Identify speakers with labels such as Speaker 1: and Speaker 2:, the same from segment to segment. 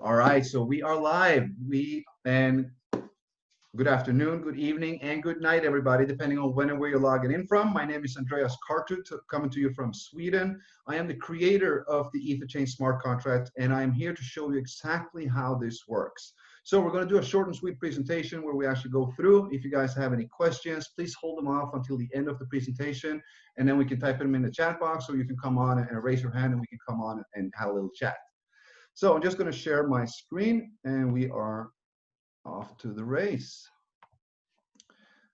Speaker 1: All right, so we are live. And good afternoon, good evening, and good night, everybody, depending on when and where you're logging in from. My name is Andreas Kartut, coming to you from Sweden. I am the creator of the Etherchain smart contract, and I am here to show you exactly how this works. So we're going to do a short and sweet presentation where we actually go through. If you guys have any questions, please hold them off until the end of the presentation, and then we can type them in the chat box, or you can come on and raise your hand, and we can come on and have a little chat. So I'm just going to share my screen and we are off to the race.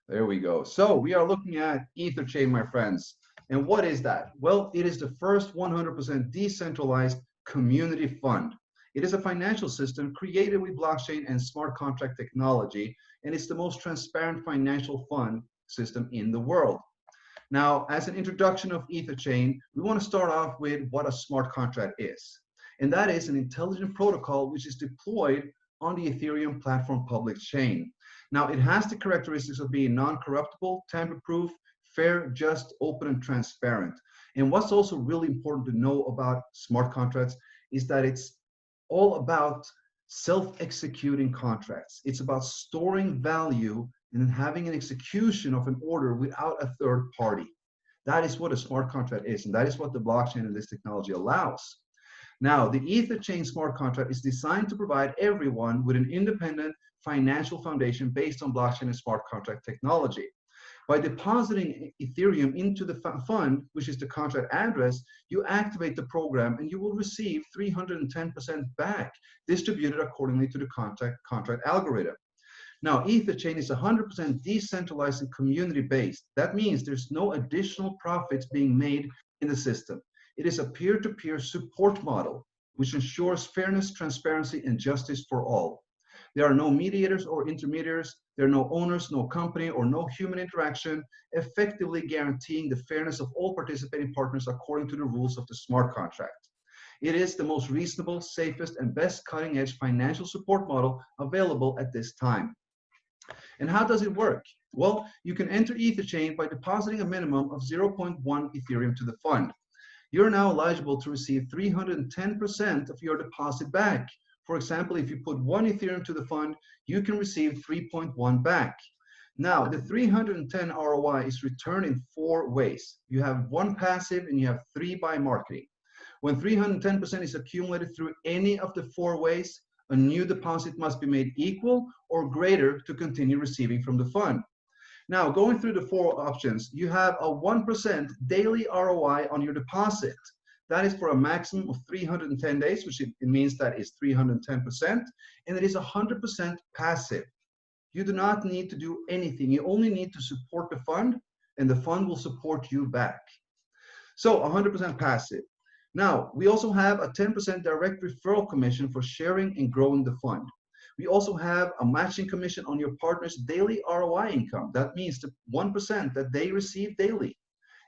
Speaker 1: There we go. So we are looking at Etherchain, my friends. And what is that? Well, it is the first 100% decentralized community fund. It is a financial system created with blockchain and smart contract technology, and it's the most transparent financial fund system in the world. Now, as an introduction of Etherchain, we want to start off with what a smart contract is. And that is an intelligent protocol which is deployed on the Ethereum platform public chain. Now, it has the characteristics of being non-corruptible, tamper-proof, fair, just, open, and transparent. And what's also really important to know about smart contracts is that it's all about self-executing contracts. It's about storing value and then having an execution of an order without a third party. That is what a smart contract is, and that is what the blockchain and this technology allows. Now, the Etherchain smart contract is designed to provide everyone with an independent financial foundation based on blockchain and smart contract technology. By depositing Ethereum into the fund, which is the contract address, you activate the program and you will receive 310% back, distributed accordingly to the contract algorithm. Now, Etherchain is 100% decentralized and community-based. That means there's no additional profits being made in the system. It is a peer-to-peer support model, which ensures fairness, transparency, and justice for all. There are no mediators or intermediaries. There are no owners, no company, or no human interaction, effectively guaranteeing the fairness of all participating partners according to the rules of the smart contract. It is the most reasonable, safest, and best cutting-edge financial support model available at this time. And how does it work? Well, you can enter Etherchain by depositing a minimum of 0.1 Ethereum to the fund. You're now eligible to receive 310% of your deposit back. For example, if you put 1 Ethereum to the fund, you can receive 3.1 back. Now, the 310 ROI is returned in 4 ways. You have 1 passive and you have 3 by marketing. When 310% is accumulated through any of the 4 ways, a new deposit must be made equal or greater to continue receiving from the fund. Now, going through the 4 options, you have a 1% daily ROI on your deposit. That is for a maximum of 310 days, which it means that is 310%, and it is 100% passive. You do not need to do anything. You only need to support the fund, and the fund will support you back. So 100% passive. Now, we also have a 10% direct referral commission for sharing and growing the fund. We also have a matching commission on your partner's daily ROI income. That means the 1% that they receive daily.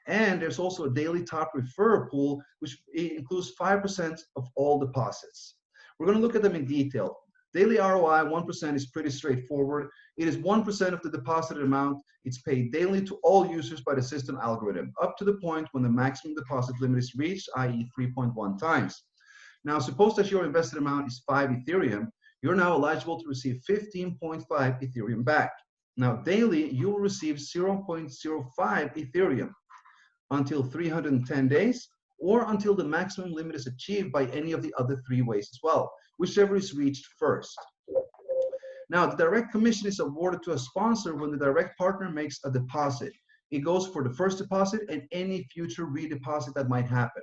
Speaker 1: And there's also a daily top referral pool, which includes 5% of all deposits. We're going to look at them in detail. Daily ROI, 1% is pretty straightforward. It is 1% of the deposited amount. It's paid daily to all users by the system algorithm, up to the point when the maximum deposit limit is reached, i.e. 3.1 times. Now, suppose that your invested amount is 5 Ethereum. You're now eligible to receive 15.5 Ethereum back. Now, daily, you will receive 0.05 Ethereum until 310 days, or until the maximum limit is achieved by any of the other 3 ways as well, whichever is reached first. Now, the direct commission is awarded to a sponsor when the direct partner makes a deposit. It goes for the first deposit and any future redeposit that might happen.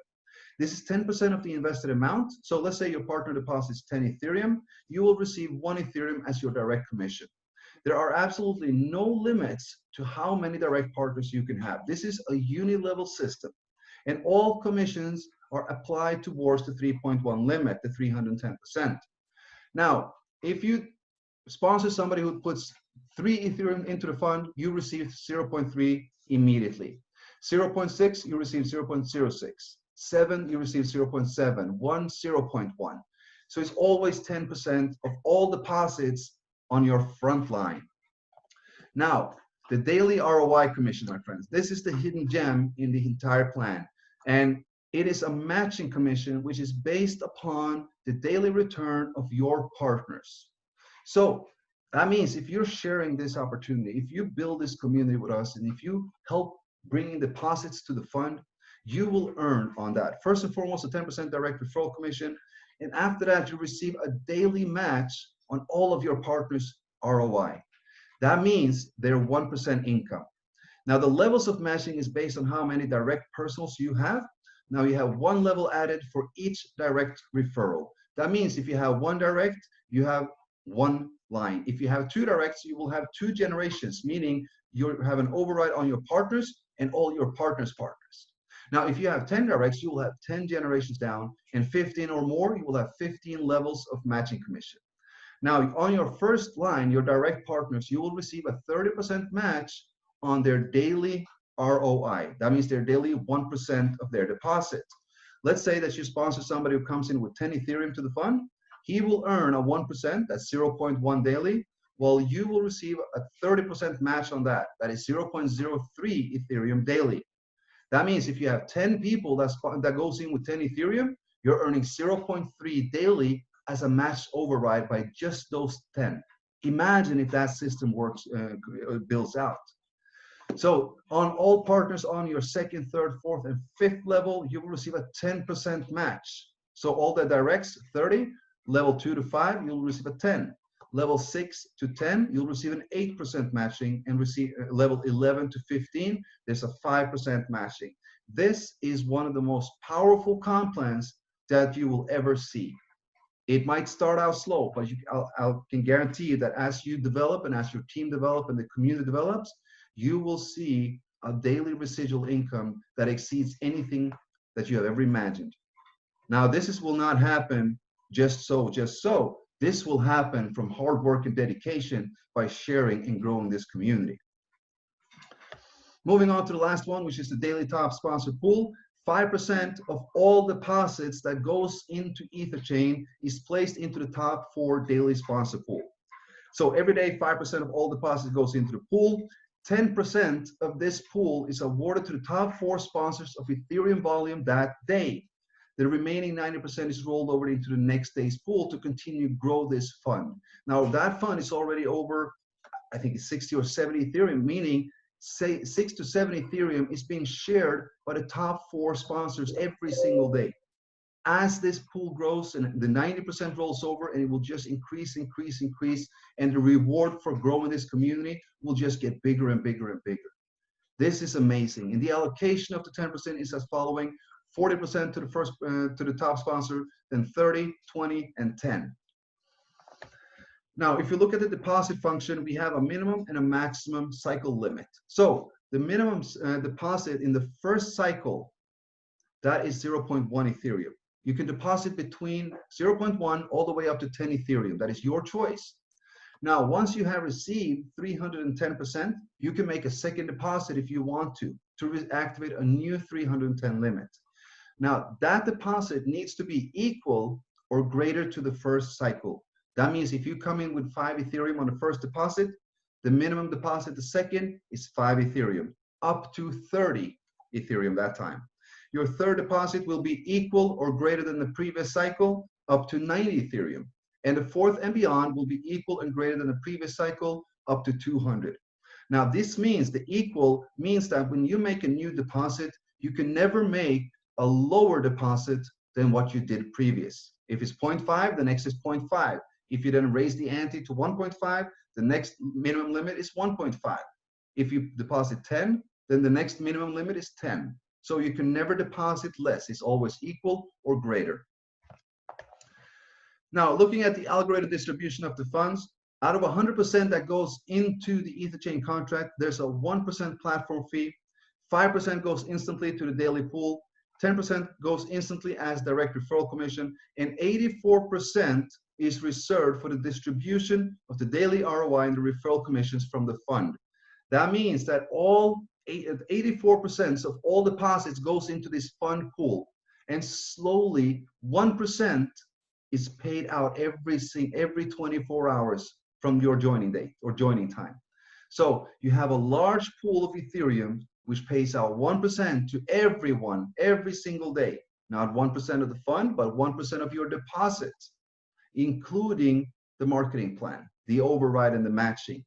Speaker 1: This is 10% of the invested amount. So let's say your partner deposits 10 Ethereum, you will receive 1 Ethereum as your direct commission. There are absolutely no limits to how many direct partners you can have. This is a uni-level system, and all commissions are applied towards the 3.1 limit, the 310%. Now, if you sponsor somebody who puts 3 Ethereum into the fund, you receive 0.3 immediately. 0.6, you receive 0.06. 7, you receive 0.7. 1, 0.1. So it's always 10% of all deposits on your front line. Now, the daily ROI commission, my friends, this is the hidden gem in the entire plan. And it is a matching commission, which is based upon the daily return of your partners. So that means if you're sharing this opportunity, if you build this community with us, and if you help bringing deposits to the fund, you will earn on that. First and foremost, a 10% direct referral commission. And after that, you receive a daily match on all of your partners' ROI. That means they're 1% income. Now, the levels of matching is based on how many direct personals you have. Now, you have one level added for each direct referral. That means if you have one direct, you have one line. If you have two directs, you will have two generations, meaning you have an override on your partners and all your partners' partners. Now, if you have 10 directs, you will have 10 generations down, and 15 or more, you will have 15 levels of matching commission. Now, on your first line, your direct partners, you will receive a 30% match on their daily ROI. That means their daily 1% of their deposit. Let's say that you sponsor somebody who comes in with 10 Ethereum to the fund. He will earn a 1%, that's 0.1 daily, while you will receive a 30% match on that. That is 0.03 Ethereum daily. That means if you have 10 people that goes in with 10 Ethereum, you're earning 0.3 daily as a match override by just those 10. Imagine if that system works, builds out. So on all partners on your second, third, fourth, and fifth level, you will receive a 10% match. So all the directs, 30, level 2 to 5, you'll receive a 10. Level 6 to 10, you'll receive an 8% matching, and receive level 11 to 15, there's a 5% matching. This is one of the most powerful comp plans that you will ever see. It might start out slow, but I can guarantee you that as you develop and as your team develops and the community develops, you will see a daily residual income that exceeds anything that you have ever imagined. Now, will not happen just so. This will happen from hard work and dedication by sharing and growing this community. Moving on to the last one, which is the daily top sponsor pool. 5% of all deposits that goes into Etherchain is placed into the top 4 daily sponsor pool. So every day, 5% of all deposits goes into the pool. 10% of this pool is awarded to the top 4 sponsors of Ethereum volume that day. The remaining 90% is rolled over into the next day's pool to continue to grow this fund. Now, that fund is already over, I think it's 60 or 70 Ethereum, meaning say 6 to 7 Ethereum is being shared by the top 4 sponsors every single day. As this pool grows and the 90% rolls over, and it will just increase, and the reward for growing this community will just get bigger and bigger and bigger. This is amazing. And the allocation of the 10% is as following: 40% to the top sponsor, then 30, 20, and 10. Now, if you look at the deposit function, we have a minimum and a maximum cycle limit. So the minimum deposit in the first cycle, that is 0.1 Ethereum. You can deposit between 0.1 all the way up to 10 Ethereum. That is your choice. Now, once you have received 310%, you can make a second deposit if you want to activate a new 310 limit. Now, that deposit needs to be equal or greater to the first cycle. That means if you come in with 5 Ethereum on the first deposit, the minimum deposit the second is 5 Ethereum, up to 30 Ethereum that time. Your third deposit will be equal or greater than the previous cycle, up to 90 Ethereum. And the fourth and beyond will be equal and greater than the previous cycle, up to 200. Now, this means the equal means that when you make a new deposit, you can never make a lower deposit than what you did previous. If it's 0.5, the next is 0.5. If you then raise the ante to 1.5, the next minimum limit is 1.5. If you deposit 10, then the next minimum limit is 10. So you can never deposit less. It's always equal or greater. Now, looking at the algorithm distribution of the funds, out of 100% that goes into the Etherchain contract, there's a 1% platform fee, 5% goes instantly to the daily pool, 10% goes instantly as direct referral commission, and 84% is reserved for the distribution of the daily ROI and the referral commissions from the fund. That means that all 84% of all deposits goes into this fund pool, and slowly 1% is paid out every 24 hours from your joining date or joining time. So you have a large pool of Ethereum which pays out 1% to everyone every single day. not 1% of the fund, but 1% of your deposit, including the marketing plan, the override, and the matching.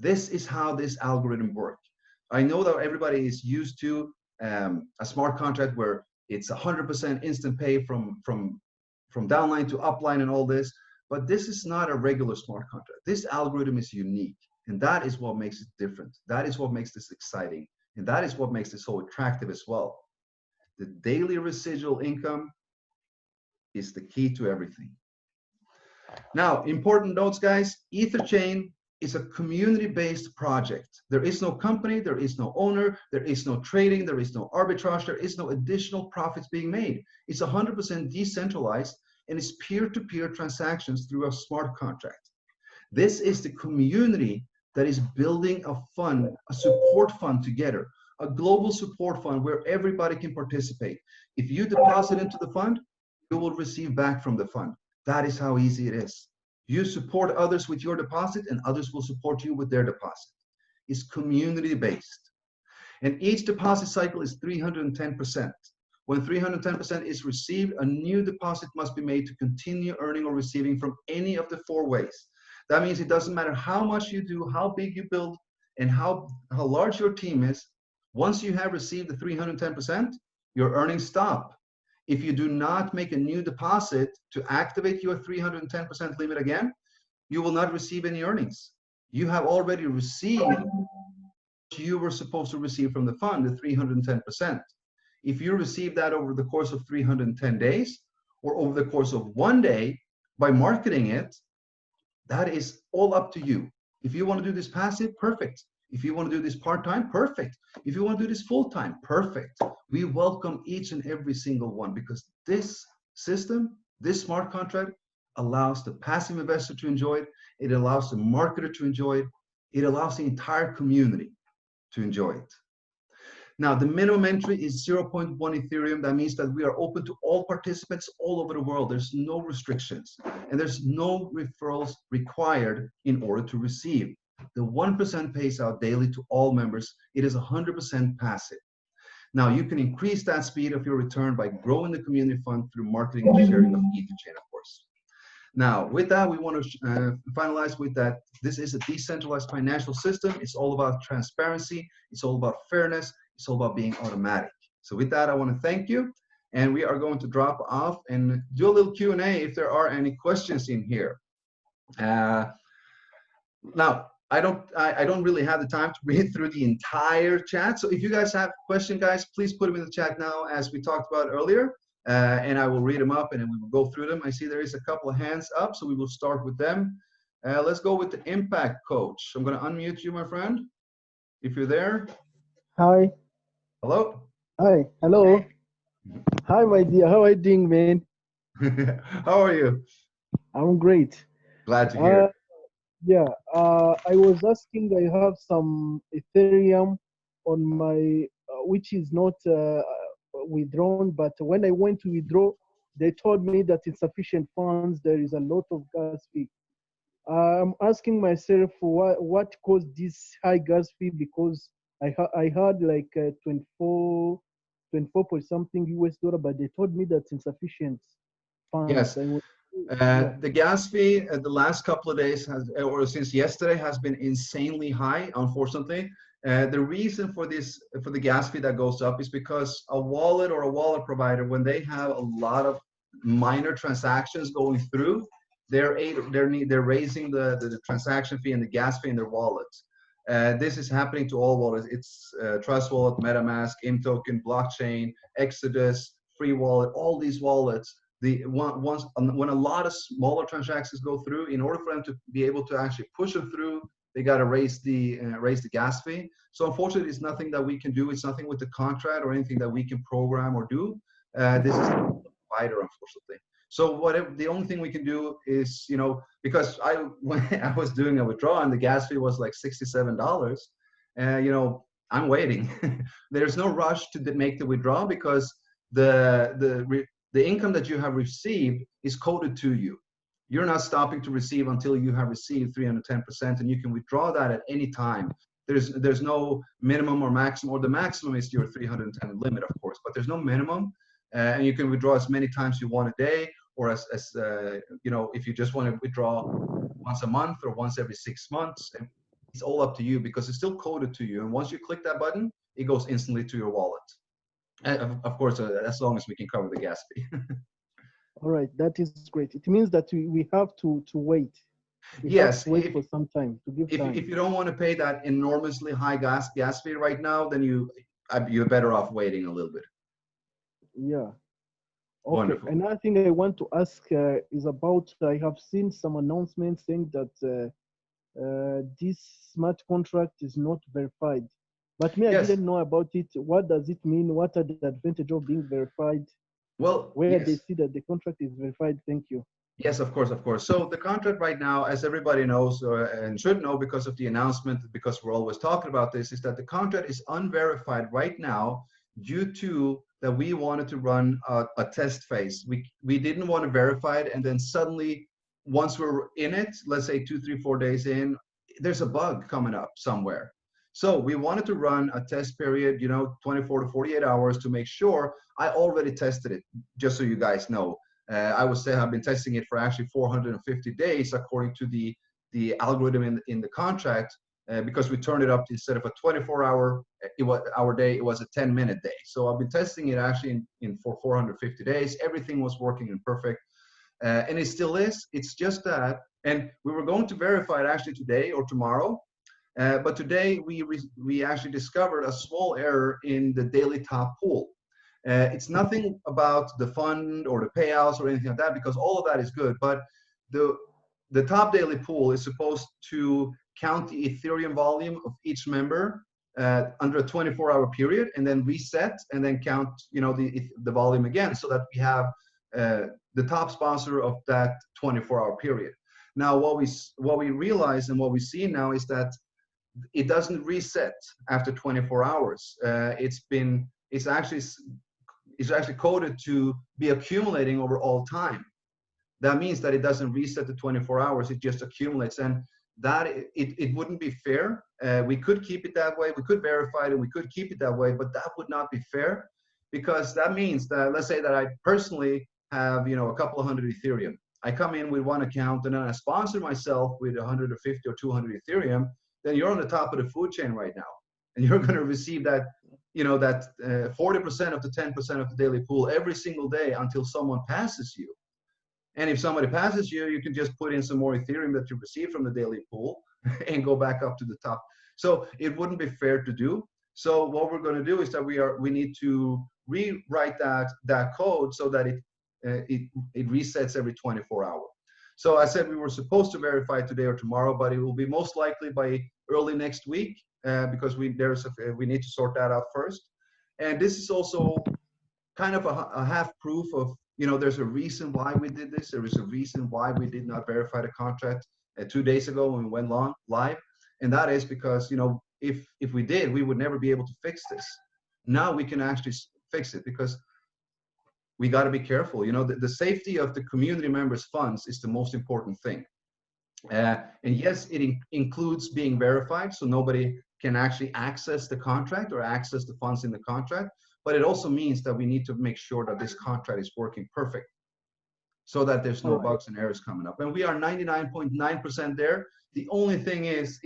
Speaker 1: This is how this algorithm works. I know that everybody is used to a smart contract where it's 100% instant pay from downline to upline and all this, but this is not a regular smart contract. This algorithm is unique, and that is what makes it different. That is what makes this exciting, and that is what makes this so attractive as well. The daily residual income is the key to everything. Now, important notes, guys. Etherchain is a community-based project. There is no company, there is no owner, there is no trading, there is no arbitrage, there is no additional profits being made. It's 100% decentralized, and it's peer-to-peer transactions through a smart contract. This is the community that is building a fund, a support fund together, a global support fund where everybody can participate. If you deposit into the fund, you will receive back from the fund. That is how easy it is. You support others with your deposit, and others will support you with their deposit. It's community-based. And each deposit cycle is 310%. When 310% is received, a new deposit must be made to continue earning or receiving from any of the 4 ways. That means it doesn't matter how much you do, how big you build, and how large your team is. Once you have received the 310%, your earnings stop. If you do not make a new deposit to activate your 310% limit again, you will not receive any earnings. You have already received what you were supposed to receive from the fund, the 310%. If you receive that over the course of 310 days or over the course of 1 day by marketing it, that is all up to you. If you want to do this passive, perfect. If you want to do this part-time, perfect. If you want to do this full-time, perfect. We welcome each and every single one because this system, this smart contract, allows the passive investor to enjoy it. It allows the marketer to enjoy it. It allows the entire community to enjoy it. Now, the minimum entry is 0.1 Ethereum. That means that we are open to all participants all over the world. There's no restrictions, and there's no referrals required in order to receive. The 1% pays out daily to all members. It is 100% passive. Now, you can increase that speed of your return by growing the community fund through marketing and sharing of Etherchain, of course. Now, with that, we want to finalize with that. This is a decentralized financial system. It's all about transparency. It's all about fairness. It's all about being automatic. So with that, I want to thank you. And we are going to drop off and do a little Q&A if there are any questions in here. Now, I don't really have the time to read through the entire chat. So if you guys have questions, guys, please put them in the chat now, as we talked about earlier. And I will read them up and then we will go through them. I see there is a couple of hands up, so we will start with them. Let's go with the impact coach. I'm going to unmute you, my friend, if you're there.
Speaker 2: Hi.
Speaker 1: Hello.
Speaker 2: Hi. Hello. Hi, my dear. How are you doing, man?
Speaker 1: How are you?
Speaker 2: I'm great.
Speaker 1: Glad to hear.
Speaker 2: Yeah. I was asking. I have some Ethereum on my, which is not withdrawn. But when I went to withdraw, they told me that insufficient funds. There is a lot of gas fee. I'm asking myself what caused this high gas fee, because I had like 24 point something US dollar, but they told me that's insufficient funds.
Speaker 1: Yes. The gas fee the last couple of days has, or since yesterday, has been insanely high, unfortunately. The reason for this, for the gas fee that goes up, is because a wallet or a wallet provider, when they have a lot of minor transactions going through, they're raising the transaction fee and the gas fee in their wallets. This is happening to all wallets. It's Trust Wallet, MetaMask, ImToken, Blockchain, Exodus, Free Wallet, all these wallets. When a lot of smaller transactions go through, in order for them to be able to actually push them through, they got to raise the gas fee. So unfortunately, it's nothing that we can do. It's nothing with the contract or anything that we can program or do. This is the provider, unfortunately. So the only thing we can do is, because when I was doing a withdrawal and the gas fee was like $67, I'm waiting. There's no rush to make the withdrawal, because the income that you have received is coded to you. You're not stopping to receive until you have received 310%, and you can withdraw that at any time. There's no minimum or maximum, or the maximum is your 310 limit, of course, but there's no minimum. and you can withdraw as many times you want a day, or you know, if you just want to withdraw once a month or once every 6 months. And it's all up to you because it's still coded to you. And once you click that button, it goes instantly to your wallet. And of course, as long as we can cover the gas fee.
Speaker 2: All right, that is great. It means that we have to wait. We have
Speaker 1: Yes,
Speaker 2: to wait for some time to give time.
Speaker 1: if you don't want to pay that enormously high gas fee right now, then you're better off waiting a little bit.
Speaker 2: Yeah. Okay.
Speaker 1: Wonderful.
Speaker 2: Another thing I want to ask is about, I have seen some announcements saying that this smart contract is not verified. But me, I
Speaker 1: Yes.
Speaker 2: didn't know about it. What does it mean? What are the advantage of being verified?
Speaker 1: Well,
Speaker 2: Where they
Speaker 1: yes.
Speaker 2: see that the contract is verified? Thank you.
Speaker 1: Yes, of course, of course. So the contract right now, as everybody knows and should know because of the announcement, because we're always talking about this, is that the contract is unverified right now due to that we wanted to run a test phase. We didn't want to verify it, and then suddenly, once we're in it, let's say 2, 3, 4 days in, there's a bug coming up somewhere. So we wanted to run a test period, you know, 24 to 48 hours to make sure. I already tested it, just so you guys know. I would say I've been testing it for actually 450 days according to the algorithm in the contract, because we turned it up instead of a 24-hour day, it was a 10-minute day. So I've been testing it actually for 450 days. Everything was working and perfect, and it still is. It's just that, and we were going to verify it actually today or tomorrow, but today we actually discovered a small error in the daily top pool. It's nothing about the fund or the payouts or anything like that, because all of that is good. But the top daily pool is supposed to count the Ethereum volume of each member under a 24-hour period, and then reset, and then count, you know, the volume again, so that we have the top sponsor of that 24-hour period. Now, what we realize and what we see now is that it doesn't reset after 24 hours. It's actually coded to be accumulating over all time. That means that it doesn't reset to 24 hours, it just accumulates. And that it wouldn't be fair. We could keep it that way, we could verify it, and we could keep it that way, but that would not be fair, because that means that, let's say that I personally have, you know, a couple of hundred Ethereum. I come in with one account and then I sponsor myself with 150 or 200 Ethereum, then you're on the top of the food chain right now. And you're going to receive that, you know, that 40% of the 10% of the daily pool every single day until someone passes you. And if somebody passes you, you can just put in some more Ethereum that you received from the daily pool and go back up to the top. So it wouldn't be fair to do. So what we're going to do is that we need to rewrite that code so that it resets every 24 hours. So I said we were supposed to verify today or tomorrow, but it will be most likely by early next week, because we need to sort that out first. And this is also kind of a half proof of, you know, there's a reason why we did this. There is a reason why we did not verify the contract 2 days ago when we went live. And that is because, you know, if we did, we would never be able to fix this. Now we can actually fix it, because we got to be careful. You know, the safety of the community members' funds is the most important thing. And yes, it includes being verified, so nobody can actually access the contract or access the funds in the contract. But it also means that we need to make sure that this contract is working perfect, so that there's no bugs and errors coming up. And we are 99.9% there. The only thing is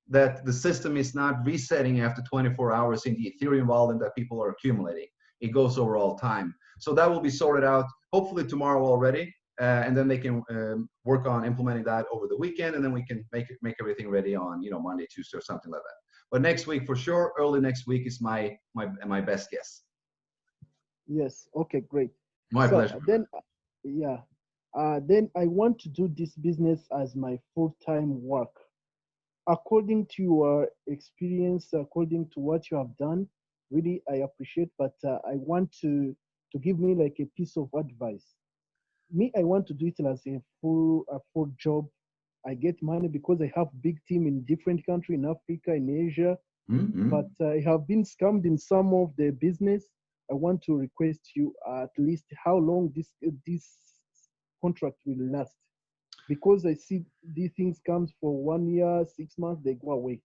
Speaker 1: that the system is not resetting after 24 hours in the Ethereum volume that people are accumulating. It goes over all time. So that will be sorted out hopefully tomorrow already. And then they can work on implementing that over the weekend, and then we can make everything ready on, you know, Monday, Tuesday, or something like that. But next week for sure, early next week is my best guess.
Speaker 2: Yes. Okay. Great.
Speaker 1: My pleasure.
Speaker 2: Then, then I want to do this business as my full-time work. According to your experience, according to what you have done, really I appreciate. But I want to give me like a piece of advice. Me, I want to do it as a full job. I get money because I have big team in different countries, in Africa, in Asia.
Speaker 1: Mm-hmm.
Speaker 2: But I have been scammed in some of the business. I want to request you at least how long this contract will last, because I see these things comes for 1 year, 6 months, they go away.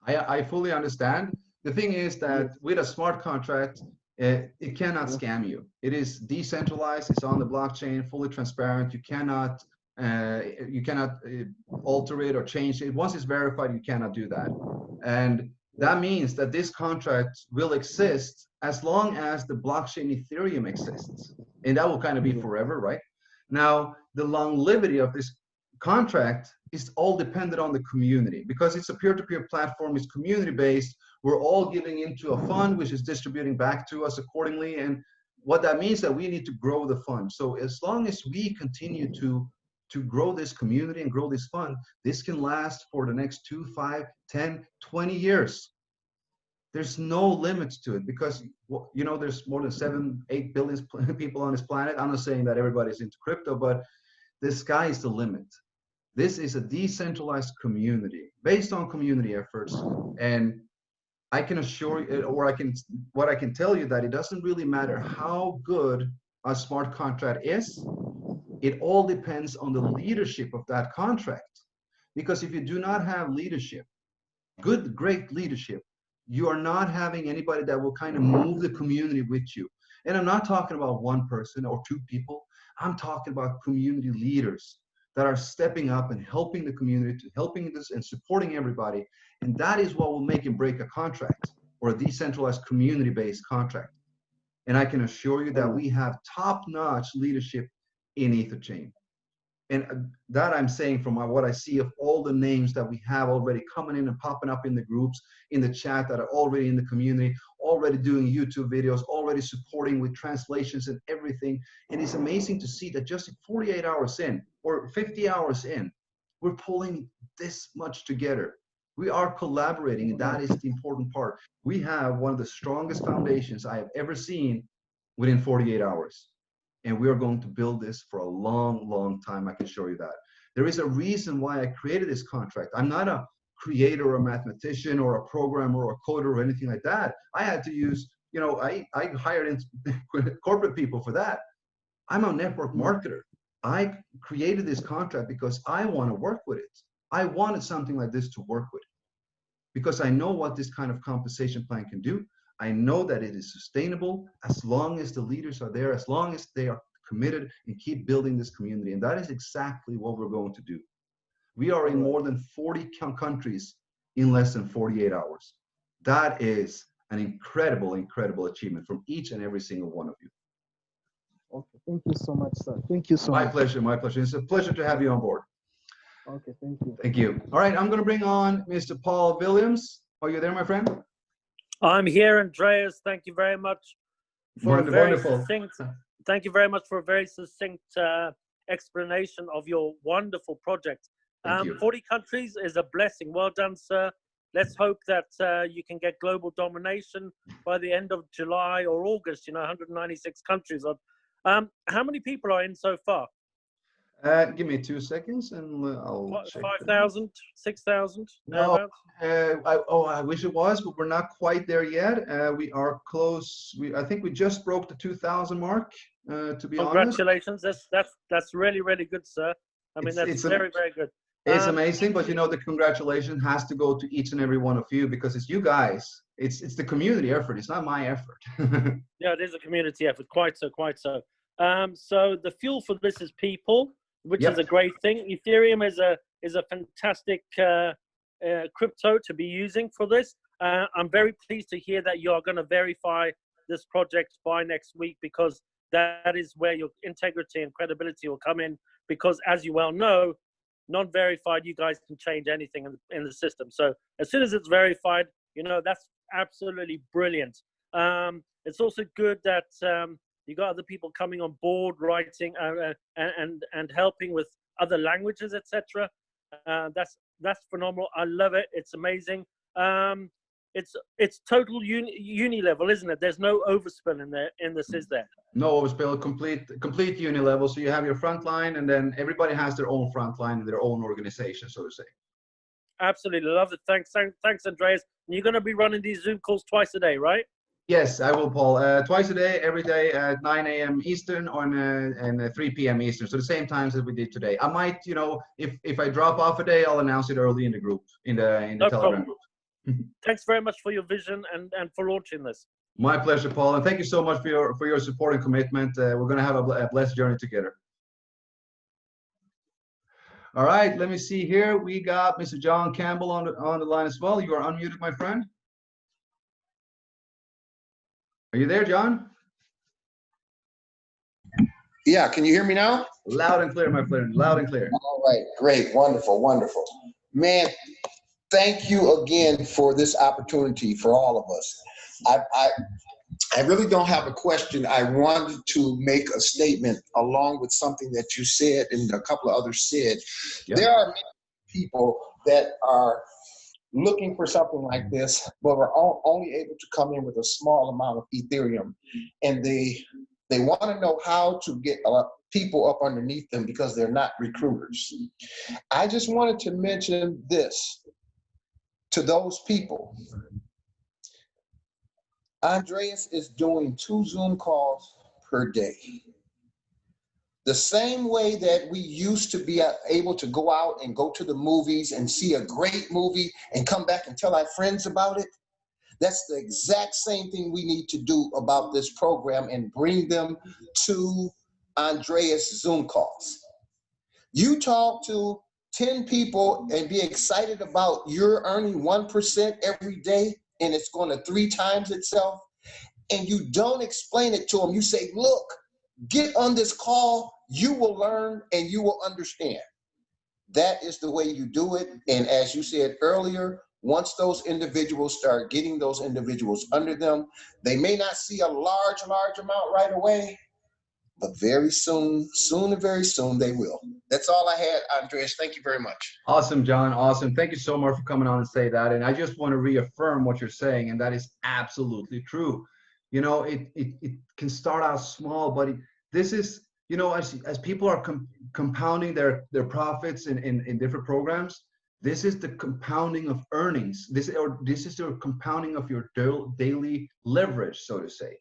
Speaker 1: I fully understand. The thing is that with a smart contract, It cannot scam you. It is decentralized. It's on the blockchain, fully transparent. You cannot alter it or change it. Once it's verified, you cannot do that. And that means that this contract will exist as long as the blockchain Ethereum exists. And that will kind of be forever, right? Now, the longevity of this contract is all dependent on the community because it's a peer-to-peer platform, it's community-based. We're all giving into a fund which is distributing back to us accordingly. And what that means that we need to grow the fund. So as long as we continue to grow this community and grow this fund, this can last for the next 2, 5, 10, 20 years. There's no limits to it because there's more than 7-8 billion people on this planet. I'm not saying that everybody's into crypto, but the sky is the limit. This is a decentralized community based on community efforts. And I can assure you, what I can tell you, that it doesn't really matter how good a smart contract is. It all depends on the leadership of that contract. Because if you do not have leadership, great leadership, you are not having anybody that will kind of move the community with you. And I'm not talking about one person or two people. I'm talking about community leaders that are stepping up and helping the community, helping this and supporting everybody. And that is what will make and break a contract or a decentralized community-based contract. And I can assure you that we have top-notch leadership in Etherchain. And that I'm saying from what I see of all the names that we have already coming in and popping up in the groups, in the chat, that are already in the community, already doing YouTube videos, already supporting with translations and everything. And it's amazing to see that just 48 hours in or 50 hours in, we're pulling this much together. We are collaborating, and that is the important part. We have one of the strongest foundations I have ever seen within 48 hours. And we are going to build this for a long, long time. I can show you that. There is a reason why I created this contract. I'm not a creator or a mathematician or a programmer or a coder or anything like that. I had to use, I hired in corporate people for that. I'm a network marketer. I created this contract because I want to work with it. I wanted something like this to work with because I know what this kind of compensation plan can do. I know that it is sustainable as long as the leaders are there, as long as they are committed and keep building this community. And that is exactly what we're going to do. We are in more than 40 countries in less than 48 hours. That is an incredible, incredible achievement from each and every single one of you.
Speaker 2: Okay, thank you so much, sir. Thank you so much.
Speaker 1: My pleasure, my pleasure. It's a pleasure to have you on board.
Speaker 2: Okay, thank you.
Speaker 1: Thank you. All right, I'm going to bring on Mr. Paul Williams. Are you there, my friend?
Speaker 3: I'm here, Andreas. Thank you very much for
Speaker 1: Wonderful.
Speaker 3: Thank you very much for a very succinct explanation of your wonderful project. 40 countries is a blessing. Well done, sir. Let's hope that you can get global domination by the end of July or August. 196 countries. How many people are in so far?
Speaker 1: Give me 2 seconds and I'll check.
Speaker 3: 5,000, 6,000?
Speaker 1: No, I wish it was, but we're not quite there yet. We are close. I think we just broke the 2,000 mark, to be honest.
Speaker 3: Congratulations. That's really, really good, sir. I mean, that's very, very good.
Speaker 1: It's amazing, but the congratulations has to go to each and every one of you because it's you guys. It's the community effort. It's not my effort.
Speaker 3: Yeah, it is a community effort. Quite so, quite so. So the fuel for this is people, which is a great thing. Ethereum is a fantastic crypto to be using for this. I'm very pleased to hear that you are going to verify this project by next week because that is where your integrity and credibility will come in. Because as you well know, non-verified, you guys can change anything in the system. So as soon as it's verified, that's absolutely brilliant. It's also good that you got other people coming on board, writing and helping with other languages, etc. That's phenomenal. I love it. It's amazing. It's total uni level, isn't it? There's no overspill in this, is there?
Speaker 1: No overspill, complete uni level. So you have your front line, and then everybody has their own front line and their own organization, so to say.
Speaker 3: Absolutely love it. Thanks, Andreas. You're going to be running these Zoom calls twice a day, right?
Speaker 1: Yes, I will, Paul. Twice a day, every day at 9 a.m. Eastern and 3 p.m. Eastern. So the same times as we did today. I might, if I drop off a day, I'll announce it early in the group, in the Telegram group.
Speaker 3: Thanks very much for your vision and for launching this.
Speaker 1: My pleasure, Paul, and thank you so much for your support and commitment. We're going to have a blessed journey together. All right, let me see here. We got Mr. John Campbell on the line as well. You are unmuted, my friend. Are you there, John?
Speaker 4: Yeah, can you hear me now?
Speaker 1: Loud and clear, my friend. Loud and clear.
Speaker 4: All right, great, wonderful, wonderful. Man, thank you again for this opportunity for all of us. I really don't have a question. I wanted to make a statement along with something that you said and a couple of others said.
Speaker 1: Yep.
Speaker 4: There are many people that are looking for something like this, but are only able to come in with a small amount of Ethereum, and they want to know how to get people up underneath them because they're not recruiters. I just wanted to mention this to those people. Andreas is doing 2 Zoom calls per day. The same way that we used to be able to go out and go to the movies and see a great movie and come back and tell our friends about it, that's the exact same thing we need to do about this program and bring them to Andreas Zoom calls. You talk to 10 people and be excited about you're earning 1% every day and it's going to 3 times itself, and you don't explain it to them. You say, look, get on this call, you will learn and you will understand. That is the way you do it. And as you said earlier, once those individuals start getting those individuals under them, they may not see a large amount right away, but very soon and very soon they will. That's all I had, Andreas. Thank you very much.
Speaker 1: Awesome, John. Awesome. Thank you so much for coming on and say that. And I just want to reaffirm what you're saying, and that is absolutely true. You know, it can start out small, but this is, you know, as people are compounding their profits in different programs, this is the compounding of earnings. This is the compounding of your daily leverage, so to say.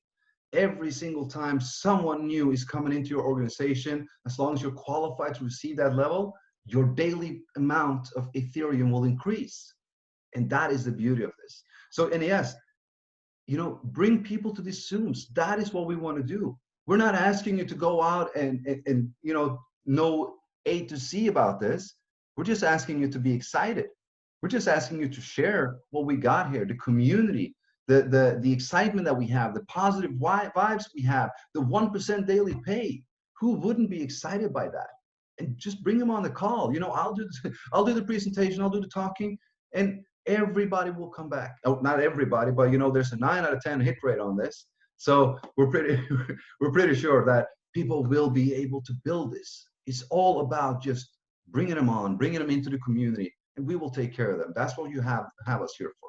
Speaker 1: Every single time someone new is coming into your organization, as long as you're qualified to receive that level, your daily amount of Ethereum will increase. And that is the beauty of this. So, and yes, you know, bring people to these Zooms. That is what we want to do. We're not asking you to go out and you know A to Z about this. We're just asking you to be excited. We're just asking you to share what we got here, the community, the excitement that we have, the positive vibes we have, the 1% daily pay. Who wouldn't be excited by that? And just bring them on the call. You know, I'll do the presentation, I'll do the talking, and everybody will come back. Oh, not everybody, but you know, there's a 9 out of 10 hit rate on this. So we're pretty sure that people will be able to build this. It's all about just bringing them on, bringing them into the community, and we will take care of them. That's what you have us here for.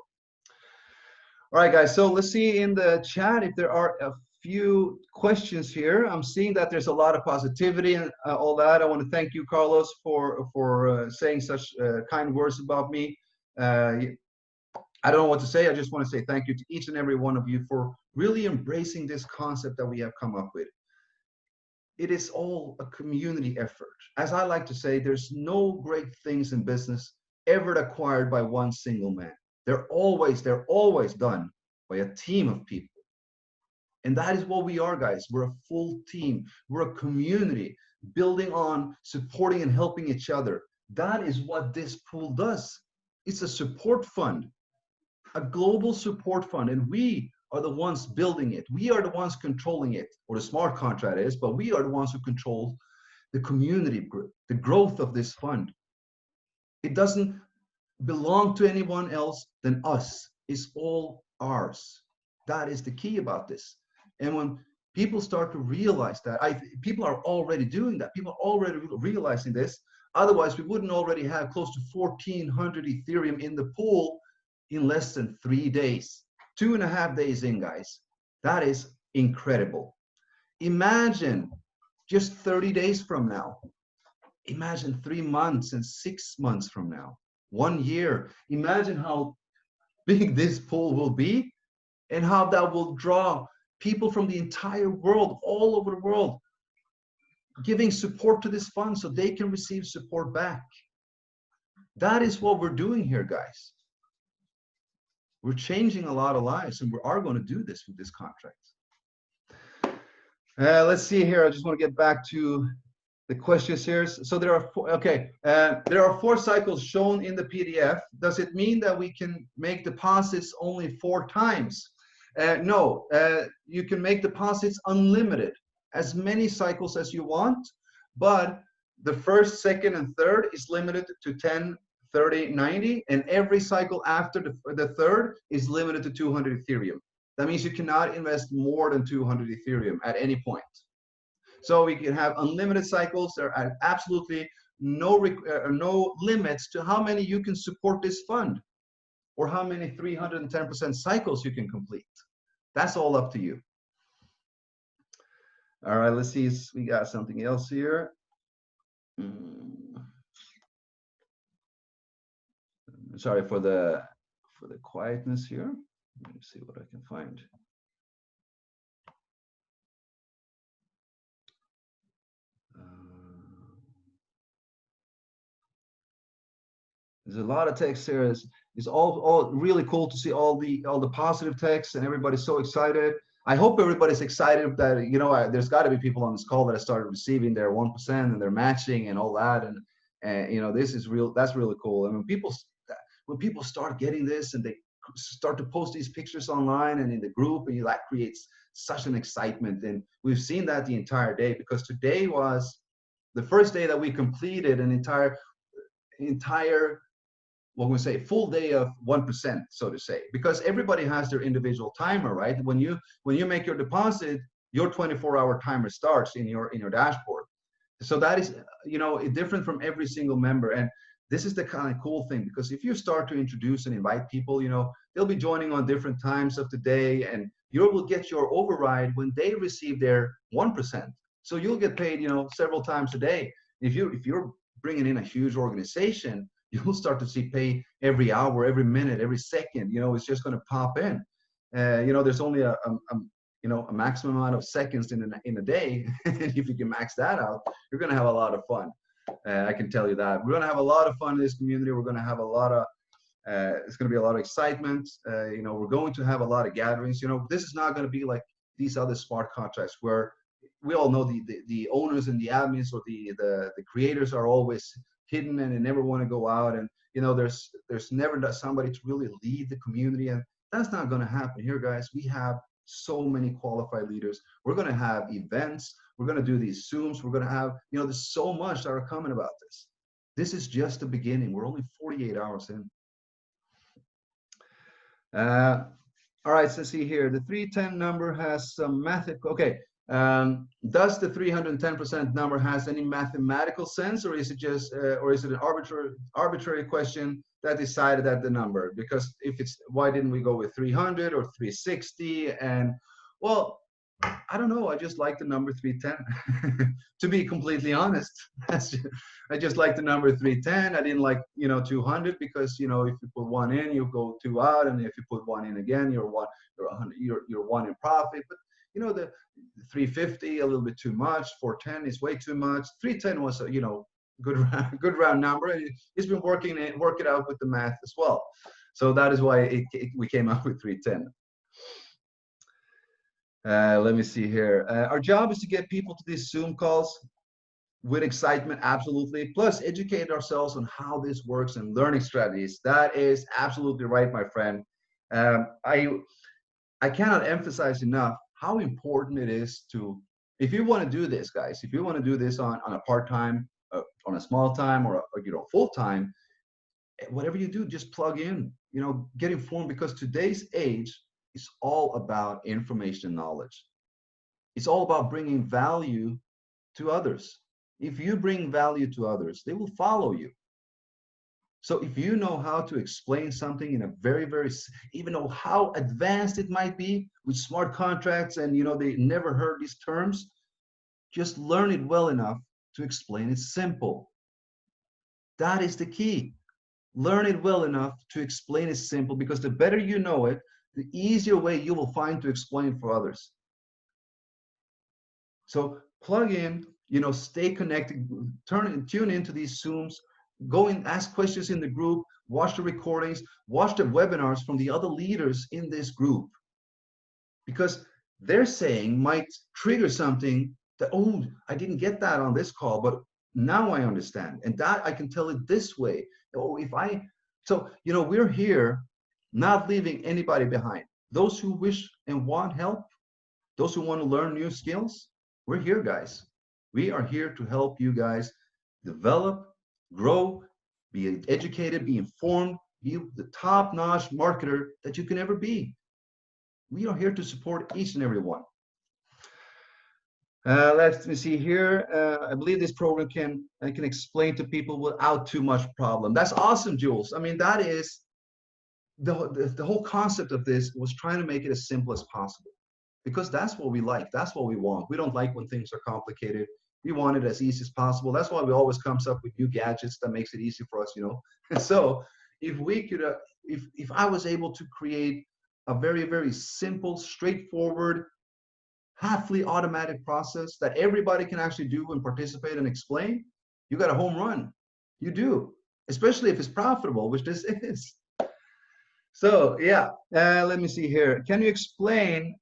Speaker 1: All right, guys, so let's see in the chat if there are a few questions here. I'm seeing that there's a lot of positivity and all that. I want to thank you, Carlos, for saying such kind words about me. I don't know what to say. I just want to say thank you to each and every one of you for really embracing this concept that we have come up with. It is all a community effort. As I like to say, there's no great things in business ever acquired by one single man. They're always done by a team of people. And that is what we are, guys. We're a full team. We're a community building on, supporting and helping each other. That is what this pool does. It's a support fund, a global support fund, and we are the ones building it. We are the ones controlling it, or the smart contract is, but we are the ones who control the community, the growth of this fund. It doesn't belong to anyone else than us. It's all ours. That is the key about this. And when people start to realize that, people are already doing that. People are already realizing this. Otherwise, we wouldn't already have close to 1,400 Ethereum in the pool in less than 3 days. 2.5 days in, guys. That is incredible. Imagine just 30 days from now. Imagine 3 months and 6 months from now. 1 year. Imagine how big this pool will be and how that will draw people from the entire world, all over the world, giving support to this fund so they can receive support back. That is what we're doing here, guys. We're changing a lot of lives, and we are going to do this with this contract. Let's see here. I just want to get back to the questions here. So there are four, okay. There are 4 cycles shown in the PDF. Does it mean that we can make deposits only 4 times? No. You can make deposits unlimited, as many cycles as you want, but the first, second, and third is limited to 10, 30, 90, and every cycle after the third is limited to 200 Ethereum. That means you cannot invest more than 200 Ethereum at any point. So we can have unlimited cycles. There are absolutely no limits to how many you can support this fund, or how many 310% cycles you can complete. That's all up to you. All right, let's see. We got something else here. Sorry for the quietness here. Let me see what I can find. There's a lot of text here. It's all really cool to see all the positive text, and everybody's so excited. I hope everybody's excited that, you know, there's got to be people on this call that have started receiving their 1% and they're matching and all that, and you know, this is real. That's really cool. And when people start getting this and they start to post these pictures online and in the group, and that creates such an excitement. And we've seen that the entire day, because today was the first day that we completed an entire what we say, full day of 1%, so to say, because everybody has their individual timer, right? When you make your deposit, your 24-hour timer starts in your dashboard. So that is, you know, different from every single member. And this is the kind of cool thing, because if you start to introduce and invite people, you know, they'll be joining on different times of the day, and you will get your override when they receive their 1%. So you'll get paid, you know, several times a day. If you're bringing in a huge organization, you'll start to see pay every hour, every minute, every second. You know, it's just going to pop in. You know, there's only a maximum amount of seconds in a day. And if you can max that out, you're going to have a lot of fun. I can tell you that. We're going to have a lot of fun in this community. We're going to have a lot of, it's going to be a lot of excitement. You know, we're going to have a lot of gatherings. You know, this is not going to be like these other smart contracts where we all know the owners and the admins or the creators are always hidden and they never want to go out. And, you know, there's never somebody to really lead the community. And that's not going to happen here, guys. We have so many qualified leaders. We're going to have events. We're going to do these Zooms. We're going to have, you know, there's so much that are coming about this. This is just the beginning. We're only 48 hours in. All right, so see here, the 310 number has some math. Okay, does the 310% number has any mathematical sense, or is it just, or is it an arbitrary question that decided at the number? Because if it's, why didn't we go with 300 or 360? And well, I don't know. I just like the number 310. To be completely honest, I just like the number 310. I didn't like, you know, 200, because, you know, if you put 1 in, you go 2 out, and if you put 1 in again, you're 1 in profit. But you know, the 350 a little bit too much. 410 is way too much. 310 was a, you know, good round number, and it's been working it out with the math as well. So that is why we came up with 310. Let me see here. Our job is to get people to these Zoom calls with excitement, absolutely. Plus, educate ourselves on how this works and learning strategies. That is absolutely right, my friend. I cannot emphasize enough how important it is to, if you want to do this, guys, if you want to do this on a part-time, on a small time, or you know, full-time, whatever you do, just plug in, you know, get informed, because today's age is all about information and knowledge. It's all about bringing value to others. If you bring value to others, they will follow you. So if you know how to explain something in a very, even though how advanced it might be with smart contracts, and, you know, they never heard these terms, just learn it well enough to explain it simple. That is the key. Learn it well enough to explain it simple, because the better you know it, the easier way you will find to explain for others. So plug in, you know, stay connected, tune into these Zooms, go and ask questions in the group, watch the recordings, watch the webinars from the other leaders in this group, because they're saying might trigger something that, oh, I didn't get that on this call, but now I understand. And that I can tell it this way. Or so, we're here not leaving anybody behind. Those who wish and want help, those who want to learn new skills, we're here, guys. We are here to help you guys develop, grow, be educated, be informed, be the top-notch marketer that you can ever be. We are here to support each and every one. Let me see here. I believe this program can explain to people without too much problem. That's awesome, Jules. I mean, that is the whole concept of this was trying to make it as simple as possible, because that's what we like. That's what we want. We don't like when things are complicated. We want it as easy as possible. That's why we always comes up with new gadgets that makes it easy for us, And so if we could, if I was able to create a very, very simple, straightforward, halfly automatic process that everybody can actually do and participate and explain, you got a home run. You do, especially if it's profitable, which this is. So yeah, let me see here. Can you explain?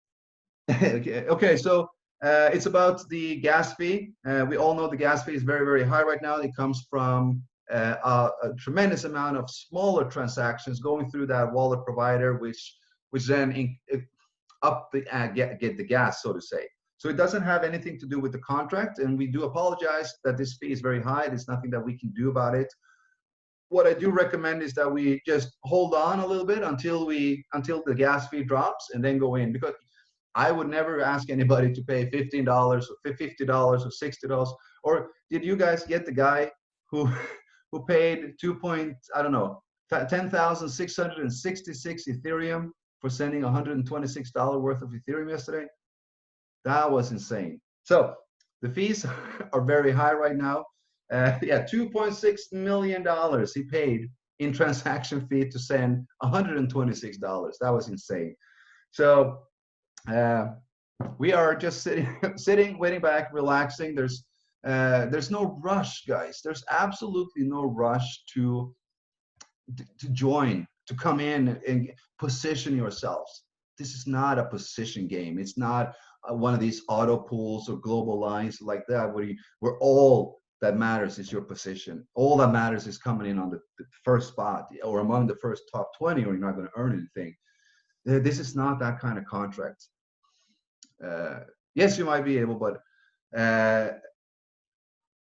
Speaker 1: Okay, so it's about the gas fee. We all know the gas fee is very, very high right now. It comes from a tremendous amount of smaller transactions going through that wallet provider, which then up the get the gas, so to say. So it doesn't have anything to do with the contract, and we do apologize that this fee is very high. There's nothing that we can do about it. What I do recommend is that we just hold on a little bit until the gas fee drops, and then go in, because I would never ask anybody to pay $15 or $50 or $60. Or did you guys get the guy who paid 10,666 Ethereum for sending $126 worth of Ethereum yesterday? That was insane. So the fees are very high right now. Yeah, $2.6 million he paid in transaction fee to send $126. That was insane. So we are just sitting, waiting back, relaxing. There's no rush, guys. There's absolutely no rush to join, to come in and position yourselves. This is not a position game. It's not one of these auto pools or global lines like that, where all that matters is your position. All that matters is coming in on the first spot or among the first top 20, or you're not going to earn anything. This is not that kind of contract. Yes, you might be able, but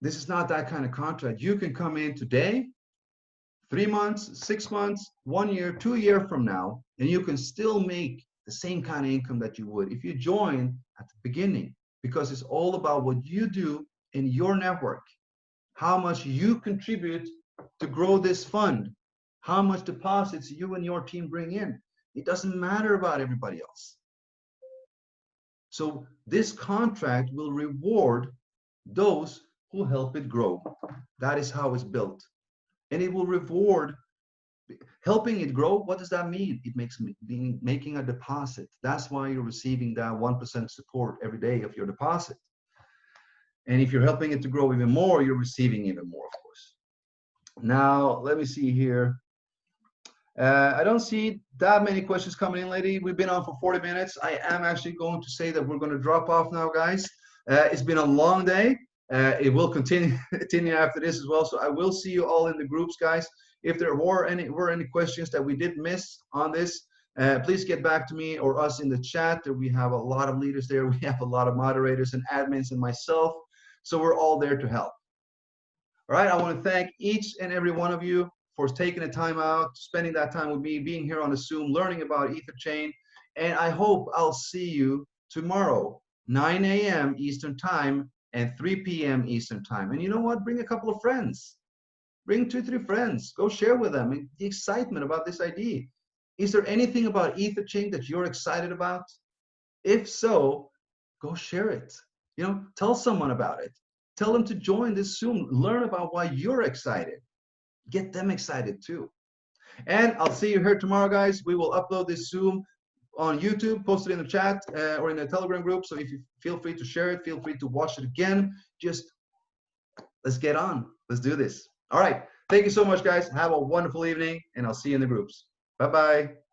Speaker 1: this is not that kind of contract. You can come in today, 3 months, 6 months, 1 year, 2 years from now, and you can still make the same kind of income that you would if you join at the beginning, because it's all about what you do in your network, how much you contribute to grow this fund, how much deposits you and your team bring in. It doesn't matter about everybody else. So this contract will reward those who help it grow. That is how it's built. And it will reward helping it grow. What does that mean? It makes making a deposit. That's why you're receiving that 1% support every day of your deposit. And if you're helping it to grow even more, you're receiving even more, of course. Now, let me see here. I don't see that many questions coming in, lady. We've been on for 40 minutes. I am actually going to say that we're going to drop off now, guys. It's been a long day. It will continue after this as well. So I will see you all in the groups, guys. If there were any questions that we did miss on this, please get back to me or us in the chat. We have a lot of leaders there. We have a lot of moderators and admins and myself. So we're all there to help. All right. I want to thank each and every one of you for taking the time out, spending that time with me, being here on the Zoom, learning about Etherchain. And I hope I'll see you tomorrow, 9 a.m. Eastern Time and 3 p.m. Eastern Time. And you know what? Bring a couple of friends. Bring 2, 3 friends. Go share with them the excitement about this idea. Is there anything about Etherchain that you're excited about? If so, go share it. Tell someone about it. Tell them to join this Zoom. Learn about why you're excited. Get them excited too. And I'll see you here tomorrow, guys. We will upload this Zoom on YouTube, post it in the chat or in the Telegram group. So if you feel free to share it, feel free to watch it again. Just let's get on. Let's do this. All right. Thank you so much, guys. Have a wonderful evening, and I'll see you in the groups. Bye-bye.